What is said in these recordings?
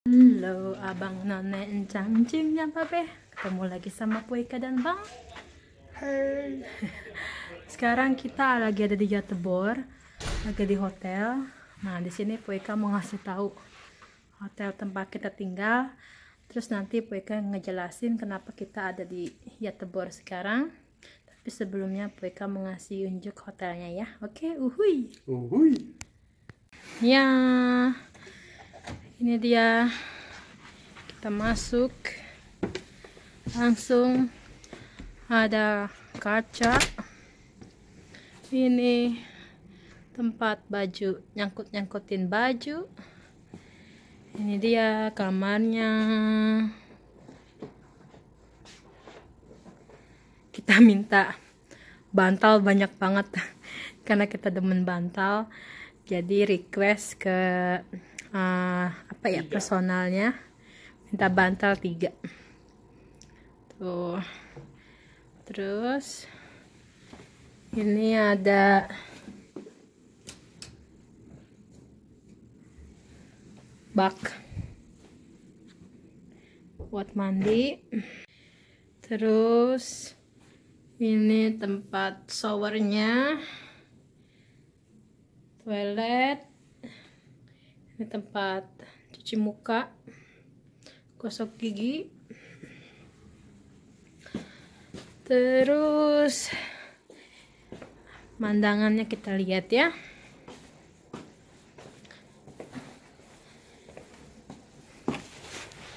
Halo abang none encang-cing ya babe, ketemu lagi sama Puika dan Bang. Hai. Sekarang kita lagi ada di Jatebor, lagi di hotel. Nah di sini Puika mau ngasih tahu hotel tempat kita tinggal. Terus nanti Puika ngejelasin kenapa kita ada di Jatebor sekarang. Tapi sebelumnya Puika mau ngasih unjuk hotelnya ya. Oke, uhui. Uhui. Ya. Ini dia, kita masuk, langsung ada kaca. Ini tempat baju, nyangkut-nyangkutin baju. Ini dia kamarnya. Kita minta bantal banyak banget karena kita demen bantal. Jadi request ke personalnya minta bantal 3 tuh. Terus ini ada bak buat mandi. Terus ini tempat showernya, toilet. Ini tempat cuci muka, gosok gigi. Terus pemandangannya kita lihat ya.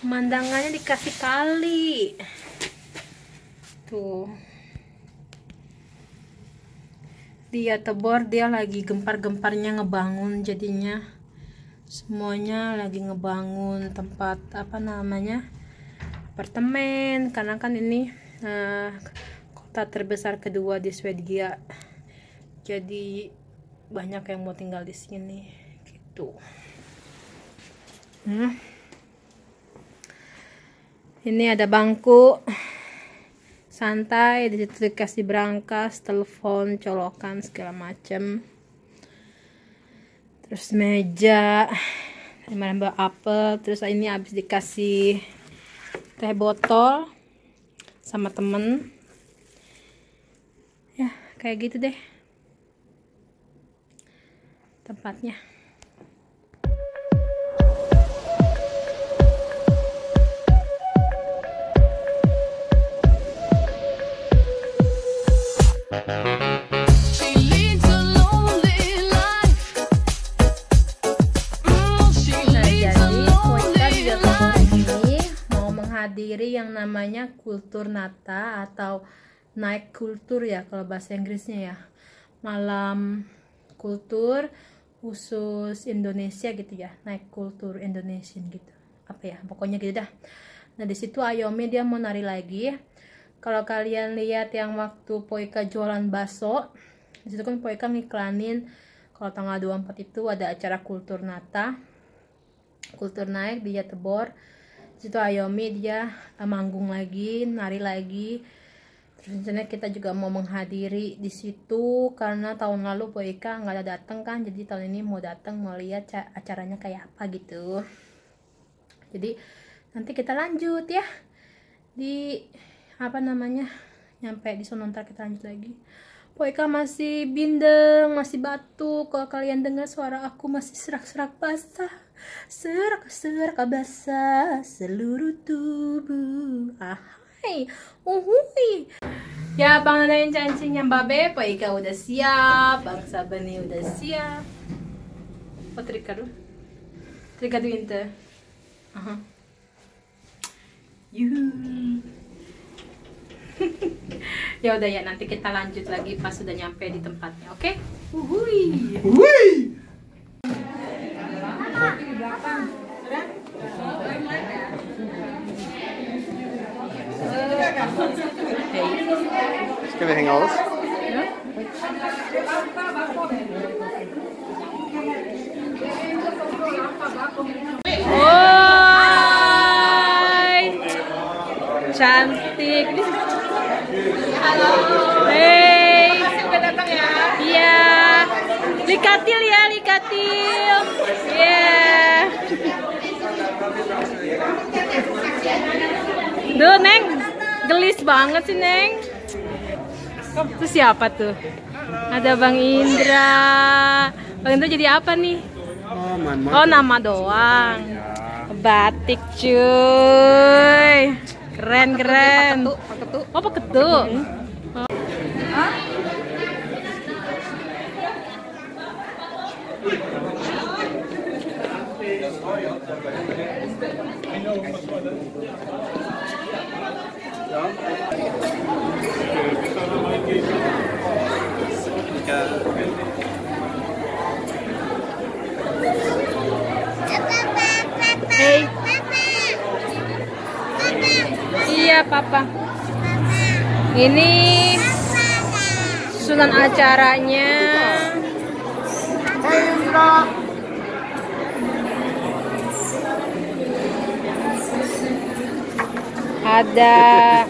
Pemandangannya dikasih kali. Tuh. Di Jatebor dia lagi gempar-gemparnya ngebangun, jadinya semuanya lagi ngebangun tempat apartemen, karena kan ini kota terbesar kedua di Swedia, jadi banyak yang mau tinggal di sini gitu. Ini ada bangku santai, di situ dikasih brankas, telepon, colokan segala macem. Terus meja, lembah apel. Terus ini habis dikasih teh botol sama temen. Ya kayak gitu deh tempatnya. Menghadiri yang namanya Kulturnata atau Night Kultur ya kalau bahasa Inggrisnya ya, malam kultur khusus Indonesia gitu ya, Night Kultur Indonesian gitu, apa ya pokoknya gitu dah. Nah di situ Ayomi dia mau nari lagi. Kalau kalian lihat yang waktu Puika jualan bakso, di situ kan Puika ngiklanin kalau tanggal 24 itu ada acara Kulturnata, Kultur Naik di Jatebor. Situ Ayomi dia manggung lagi, nari lagi. Terus rencananya kita juga mau menghadiri di situ karena tahun lalu Puika nggak ada datang kan, jadi tahun ini mau datang, mau lihat acaranya kayak apa gitu. Jadi nanti kita lanjut ya di nyampe di sono, ntar kita lanjut lagi. Puika masih bindeng, masih batuk. Kalau kalian dengar suara aku masih serak-serak basah, serak-serak basah seluruh tubuh. Ahai, uhui. Ya bang nadain cancingnya babe, Puika udah siap, bang Sabani udah siap. Oh trikadu inte. Yuh. Ya udah ya, nanti kita lanjut lagi pas sudah nyampe di tempatnya, oke? Uhui. Uhui. Ska vi hänga oss? Ja. Woi, cantik. Halo. Hey. Makasih udah datang ya. Iya. Likatil ya, likatil. Yeah. Duh, Neng, gelis banget sih, Neng. Itu siapa tuh? Ada Bang Indra. Bang Indra jadi apa nih? Oh, nama doang. Batik, cuy. Keren, keren. Oh, paketu. Hey. Iya, Papa. Ini susunan acaranya. Ada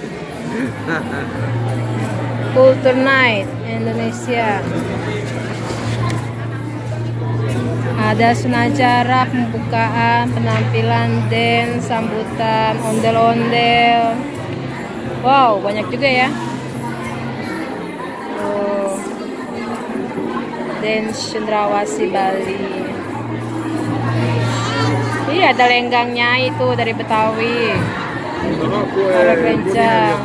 Culture Night Indonesia. Ada sunacara pembukaan, penampilan dance, sambutan, ondel-ondel. Wow, banyak juga ya. Oh. Dance Cendrawasih Bali. Iya, ada lenggangnya itu dari Betawi. Ada kencang.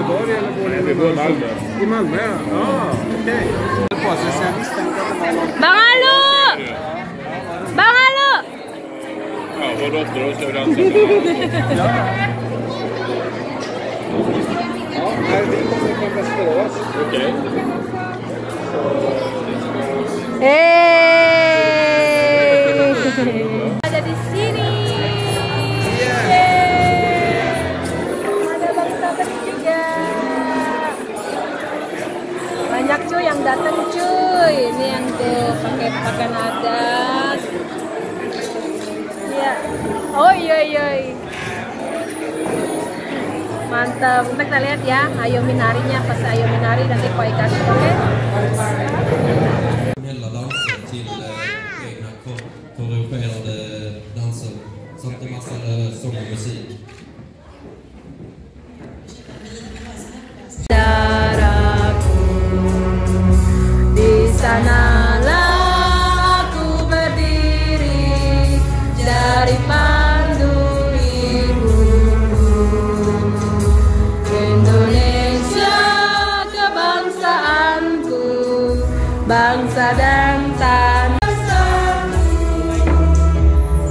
I Malmö? Ja, okej. Bang Alu! Bang Alu! Ja, vadå? Ska du dansa? Ja, här vi kommer från Västerås. Okej. Hey! Ada di sini. Ada Bang Sabat juga. Banyak cuy yang datang cuy. Ini yang tuh pakai pakaian adat. Iya. Oh iya iya. Mantap. Kita lihat ya Ayo Minarinya. Pas Ayo Minari nanti koi kasih, oke? Danser till egna koreograferade danser samt en massa sång och musik. Daraku, di sanalah aku berdiri dari pandu ibuku. Indonesia kebangsaanku, bangsa dan tanahku.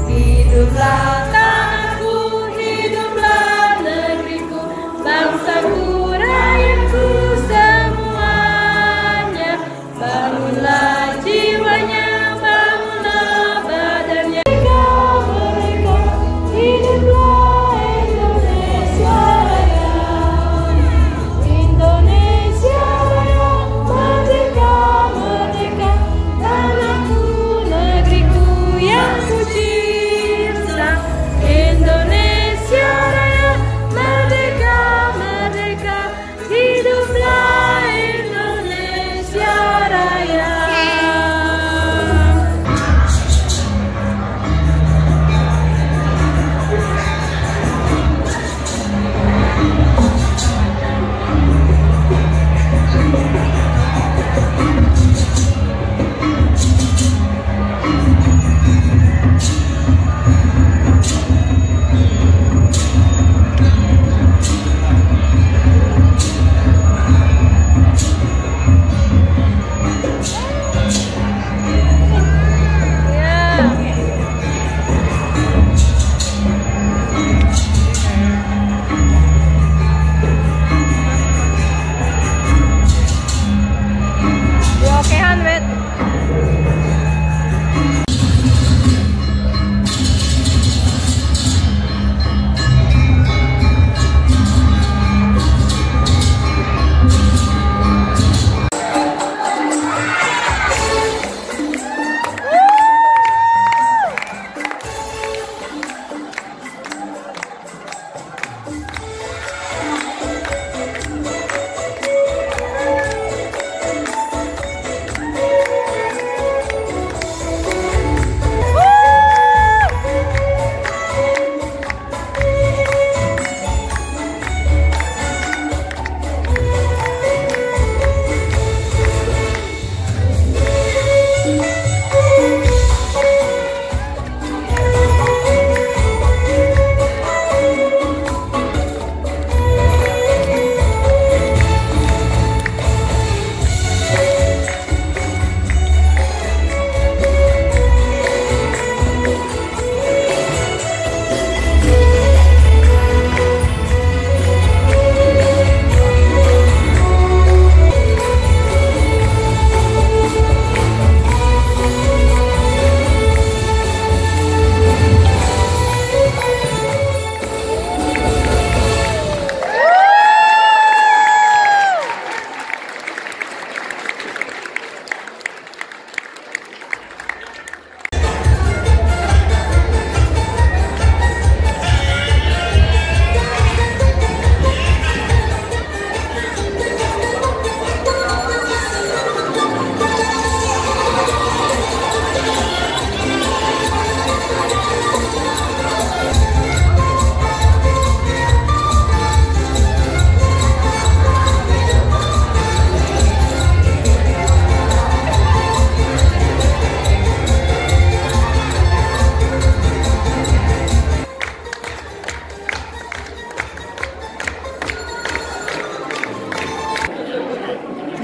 Hiduplah tanahku, hiduplah negeriku, bangsaku, rakyatku semuanya. Bangunlah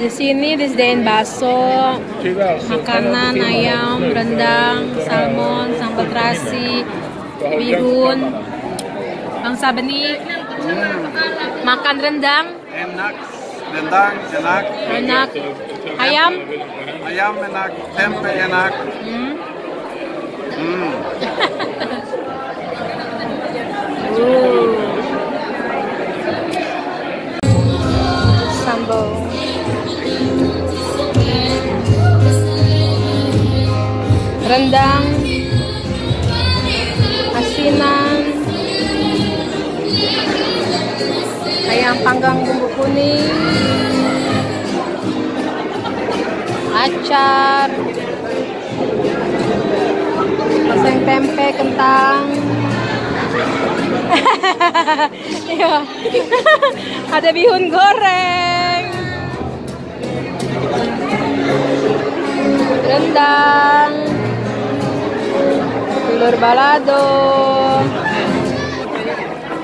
Di sini disediain bakso, makanan, ayam, rendang, salmon, sambal terasi, bihun. Bang Sabeni makan rendang. Enak. Rendang enak. Enak. Ayam. Ayam enak. Tempe enak. Sambal. Rendang. Asinan. Ayam panggang bumbu kuning. Acar. Oseng tempe, kentang. Iya. Ada bihun goreng. Rendang. Telur balado.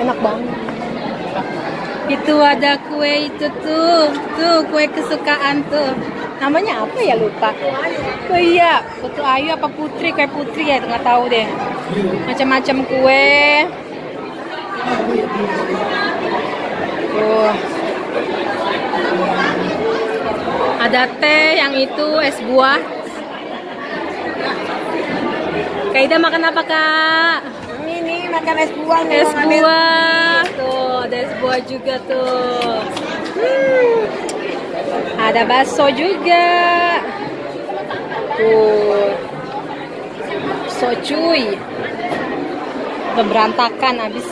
Enak banget. Itu ada kue itu tuh kue kesukaan tuh. Namanya apa ya, lupa. Oh iya, Putu Ayu apa Putri, kue Putri ya, nggak tahu deh. Macam-macam kue. Ada teh, yang itu es buah. Kak Ida makan apa, Kak? Ini makan es buah nih. Es buah. Tuh, ada es buah juga tuh. Ada bakso juga. Tuh. So cuy. Udah berantakan habis.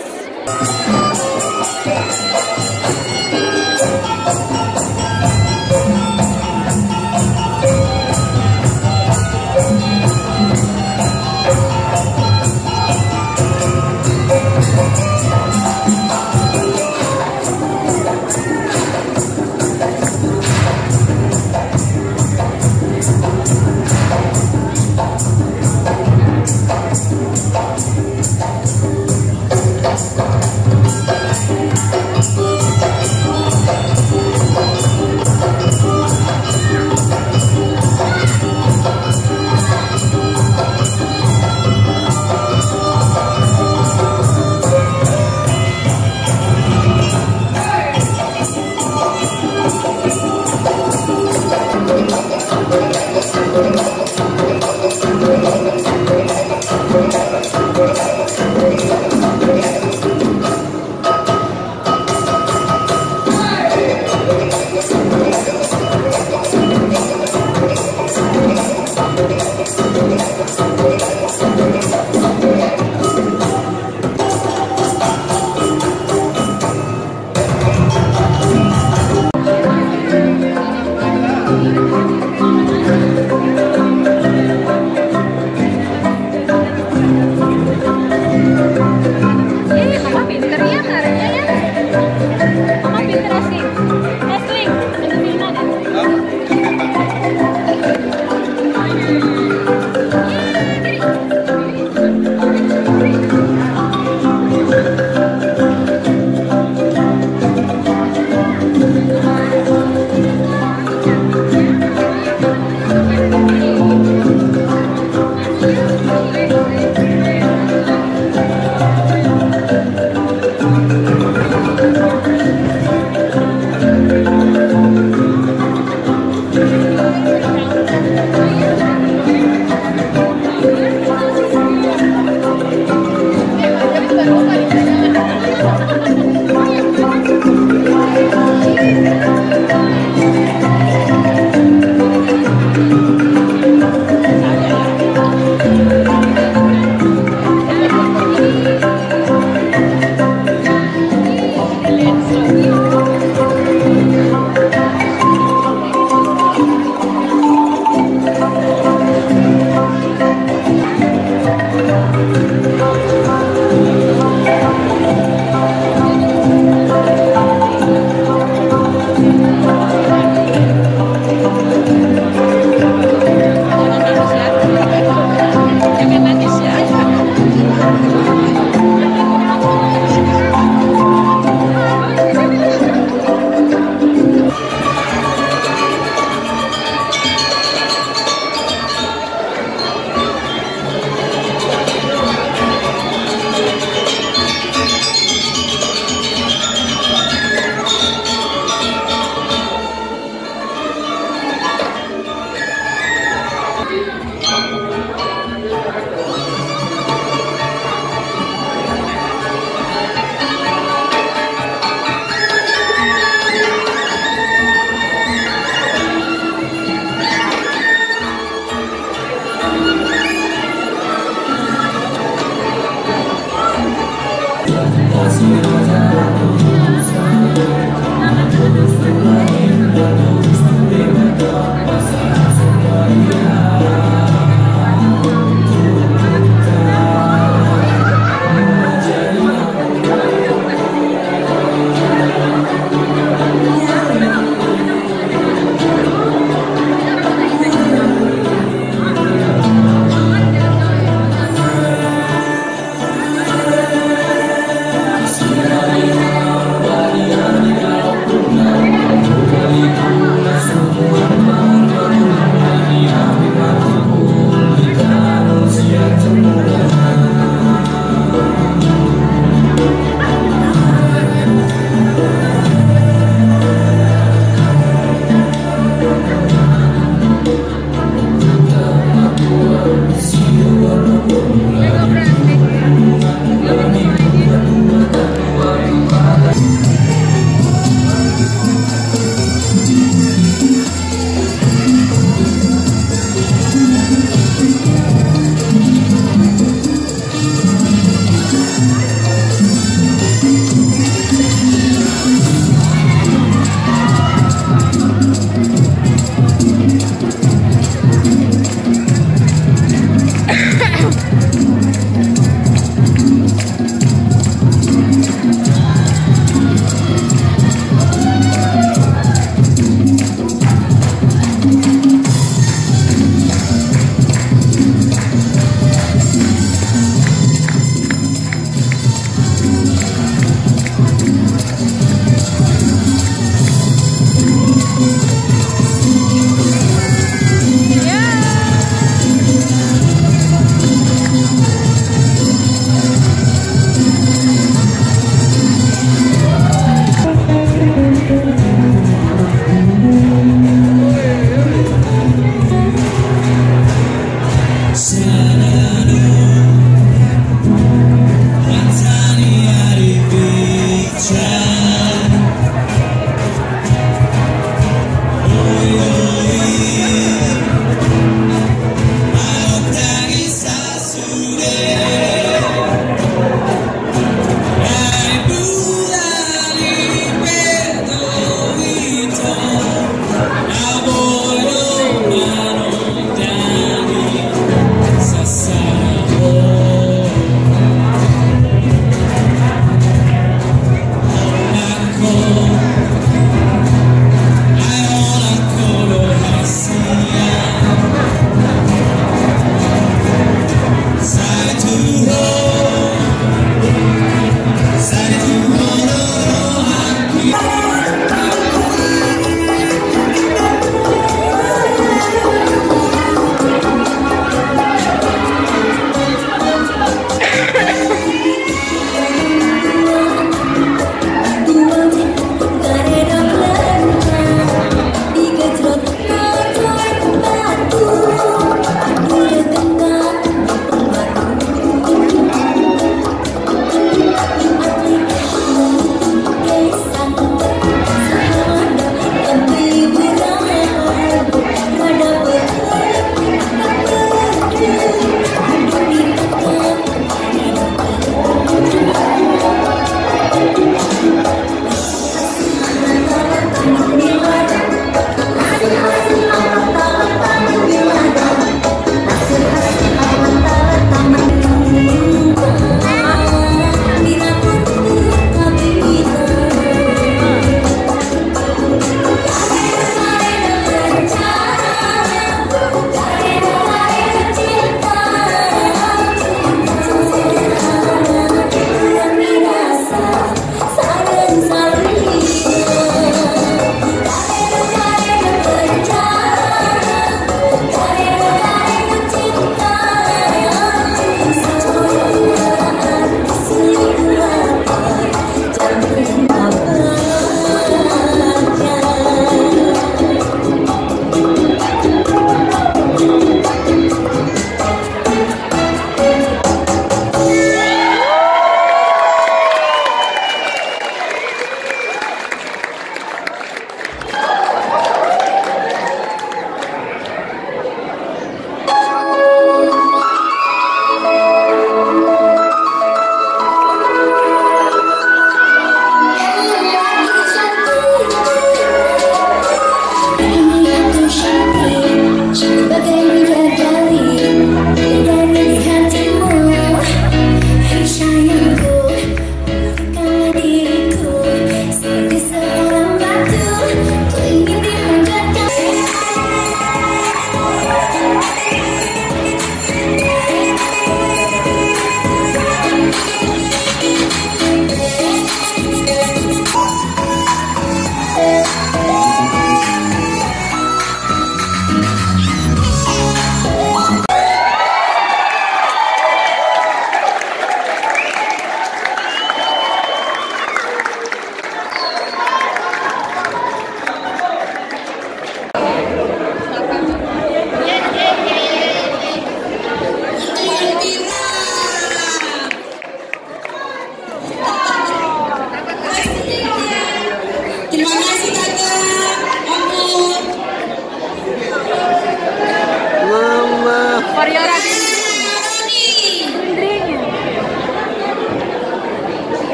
Bismillah.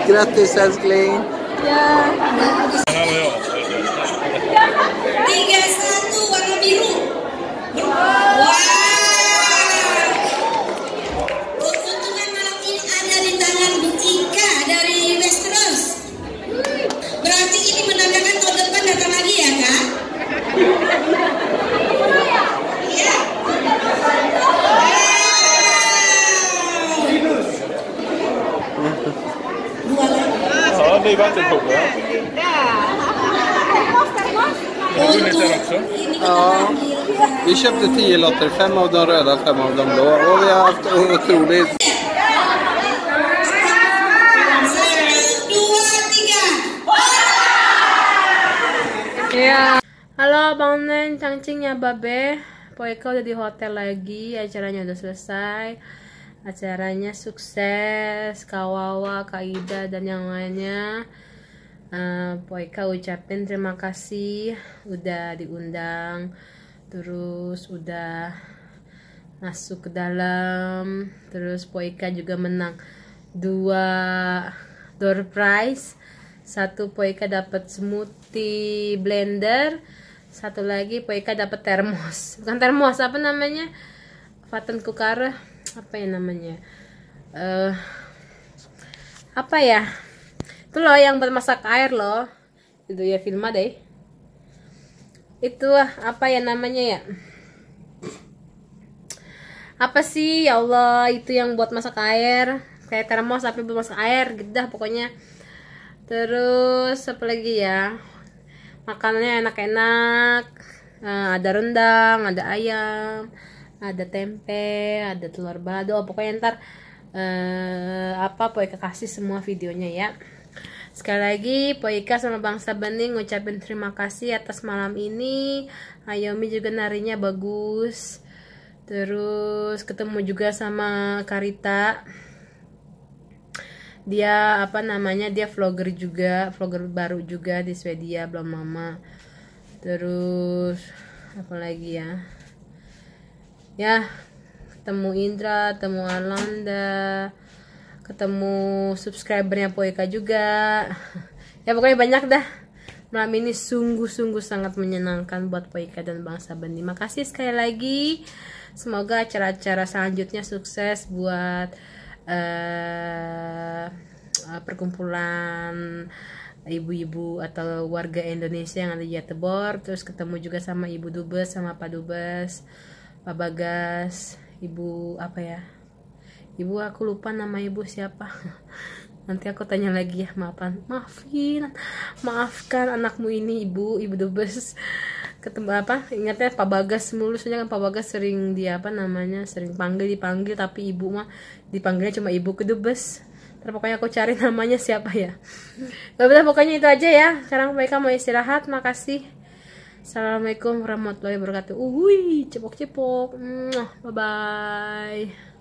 Grattis älskling. Ya. Tangan lo ya. 3-1 warna biru. Wow. Keuntungan malam ini ada di tangan Bu Ika dari Westeros. Berarti ini menandakan tahun depan datang lagi ya, Kak? Iya. Dua lagi. Ja, det är vattenpolo. Ja. Har du vunnit den också? Ja, vi köpte 10 lotter, 5 av de röda, 5 av de blå. Och vi har haft otroligt... 1, 2, 3. Ya. Halo Bang Nen, Cangcing ya Babe. Poika udah di hotel lagi, acaranya udah selesai. Acaranya sukses, Kawawa, Kaida dan yang lainnya. Poika ucapin terima kasih udah diundang, terus udah masuk ke dalam, terus Poika juga menang 2 door prize. Satu Poika dapat smoothie blender, satu lagi Poika dapat termos, bukan termos, apa namanya, vaten kukara, apa ya namanya, apa ya, itu loh yang buat masak air loh, itu ya, Filma deh, itu apa ya namanya ya, apa sih ya Allah, itu yang buat masak air, kayak termos tapi buat masak air gitu dah pokoknya. Terus apa lagi ya, makanannya enak-enak, ada rendang, ada ayam, ada tempe, ada telur balado, pokoknya ntar Poika kasih semua videonya ya. Sekali lagi Poika sama Bangsa Bening ngucapin terima kasih atas malam ini. Ayomi juga narinya bagus, terus ketemu juga sama Karita, dia apa namanya, dia vlogger juga, vlogger baru juga di Swedia, belum lama. Terus apa lagi ya, ketemu Indra, ketemu Alanda, ketemu subscribernya Poika juga ya, pokoknya banyak dah. Malam ini sungguh-sungguh sangat menyenangkan buat Poika dan Bangsa Bening. Makasih sekali lagi, semoga acara-acara selanjutnya sukses buat perkumpulan ibu-ibu atau warga Indonesia yang ada di Göteborg. Terus ketemu juga sama Ibu Dubes, sama Pak Dubes, Pak Bagas, Ibu apa ya, Ibu aku lupa nama Ibu siapa. Nanti aku tanya lagi ya, maafkan anakmu ini Ibu Dubes. Ketemu apa, ingatnya Pak Bagas mulu, soalnya kan Pak Bagas sering dia apa namanya, sering dipanggil tapi Ibu mah dipanggilnya cuma Ibu Kedubes. Terus pokoknya aku cari namanya siapa ya. Udah pokoknya itu aja ya. Sekarang mereka mau istirahat. Makasih. Assalamualaikum warahmatullahi wabarakatuh. Cepok-cepok. Bye bye.